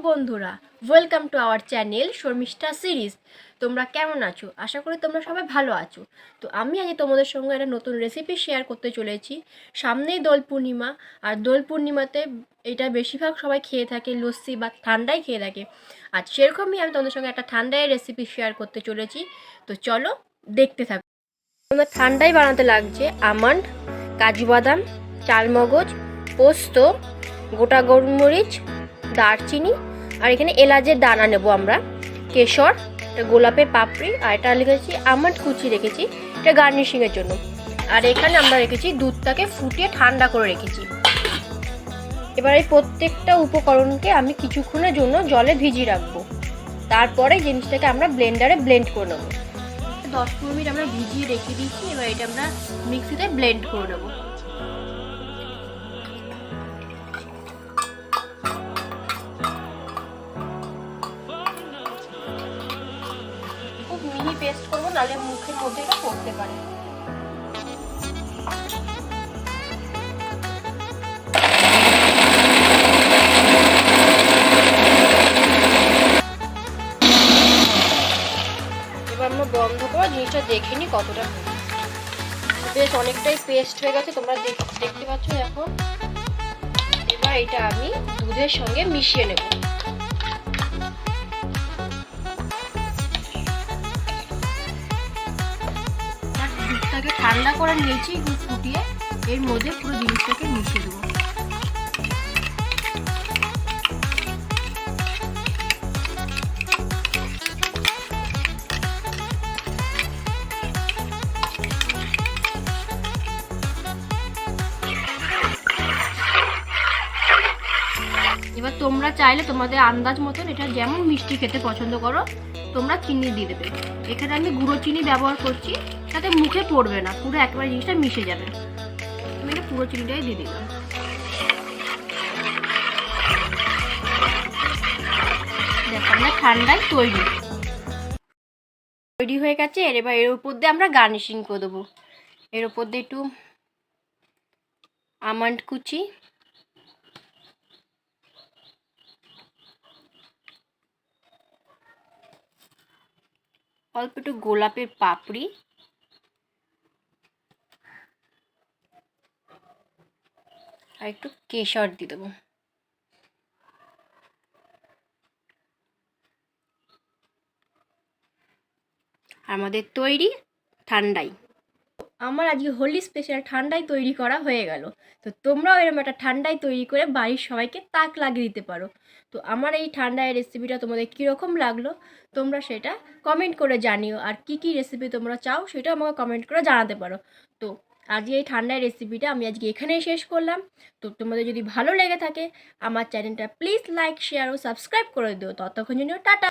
বন্ধুরা, welcome to our channel Sharmistha series. তোমরা কেমন আছো? আশা করি তোমরা সবাই ভালো আছো। তো আমি আজ তোমাদের সঙ্গে একটা নতুন রেসিপি শেয়ার করতে চলেছি। সামনেই দোল পূর্ণিমা, আর দোল পূর্ণিমাতে এটা বেশিরভাগ সবাই খেয়ে থাকে, লস্যি বা ঠান্ডাই খেয়ে থাকে। আর সেরকমই আমি তোমাদের সঙ্গে একটা ঠান্ডায় রেসিপি শেয়ার করতে চলেছি। তো চলো দেখতে থাকো। তোমাদের ঠান্ডাই বানাতে লাগছে আমন্ড, কাজু বাদাম, চালমগজ, পোস্ত, গোটা গোলমরিচ, দারচিনি, আর এখানে এলাচের দানা নেব আমরা, কেশর, এটা গোলাপের পাপড়ি, আর এটা লিখেছি আমন্ড কুচি রেখেছি, এটা গার্নিশিংয়ের জন্য। আর এখানে আমরা রেখেছি দুধটাকে ফুটিয়ে ঠান্ডা করে রেখেছি। এবার এই প্রত্যেকটা উপকরণকে আমি কিছুক্ষণের জন্য জলে ভিজিয়ে রাখবো। তারপরে জিনিসটাকে আমরা ব্লেন্ডারে ব্লেন্ড করে নেবো। 10-15 মিনিট আমরা ভিজিয়ে রেখে দিচ্ছি। এবার এটা আমরা মিক্সিতে ব্লেন্ড করে নেবো। খুব মিহি পেস্ট করবো, নাহলে মুখের মধ্যে এটা পড়তে পারে। এবার আমরা বন্ধ করে জিনিসটা দেখে নিই কতটা বেশ অনেকটাই পেস্ট হয়ে গেছে, তোমরা দেখতে পাচ্ছ এখন। এবার এটা আমি দুধের সঙ্গে মিশিয়ে নেব। দুধটাকে ঠান্ডা করে নিয়েছি দুধ ফুটিয়ে, এর মধ্যে পুরো জিনিসটাকে মিশিয়ে দেবো। এবার তোমরা চাইলে তোমাদের আন্দাজ মতন এটা যেমন মিষ্টি খেতে পছন্দ করো তোমরা চিনি দিয়ে দেবে। এখানে আমি গুঁড়ো চিনি ব্যবহার করছি, তাতে মুখে পড়বে না, পুরো একেবারে জিনিসটা মিশে যাবে। আমি এটা পুরো চিনিটাই দিয়ে দিলাম। দেখো আমরা ঠান্ডায় তৈরি হয়ে গেছে। এবার এর উপর দিয়ে আমরা গার্নিশিং করে দেবো। এর উপর দিয়ে একটু আমন্ড কুচি, অল্প একটু গোলাপের পাপড়ি, আর একটু কেশর দিয়ে দেবো। আমাদের তৈরি ঠান্ডাই। আমার আজকে হোলি স্পেশাল ঠান্ডাই তৈরি করা হয়ে গেল। তো তোমরাও এরকম একটা ঠান্ডাই তৈরি করে বাড়ির সবাইকে তাক লাগিয়ে দিতে পারো। তো আমার এই ঠান্ডায় রেসিপিটা তোমাদের কীরকম লাগলো তোমরা সেটা কমেন্ট করে জানিও। আর কি কি রেসিপি তোমরা চাও সেটা আমাকে কমেন্ট করে জানাতে পারো। তো আজকে এই ঠান্ডায় রেসিপিটা আমি আজকে এখানেই শেষ করলাম। তো তোমাদের যদি ভালো লেগে থাকে আমার চ্যানেলটা প্লিজ লাইক, শেয়ার ও সাবস্ক্রাইব করে দিও। ততক্ষণ জন্য টাটা।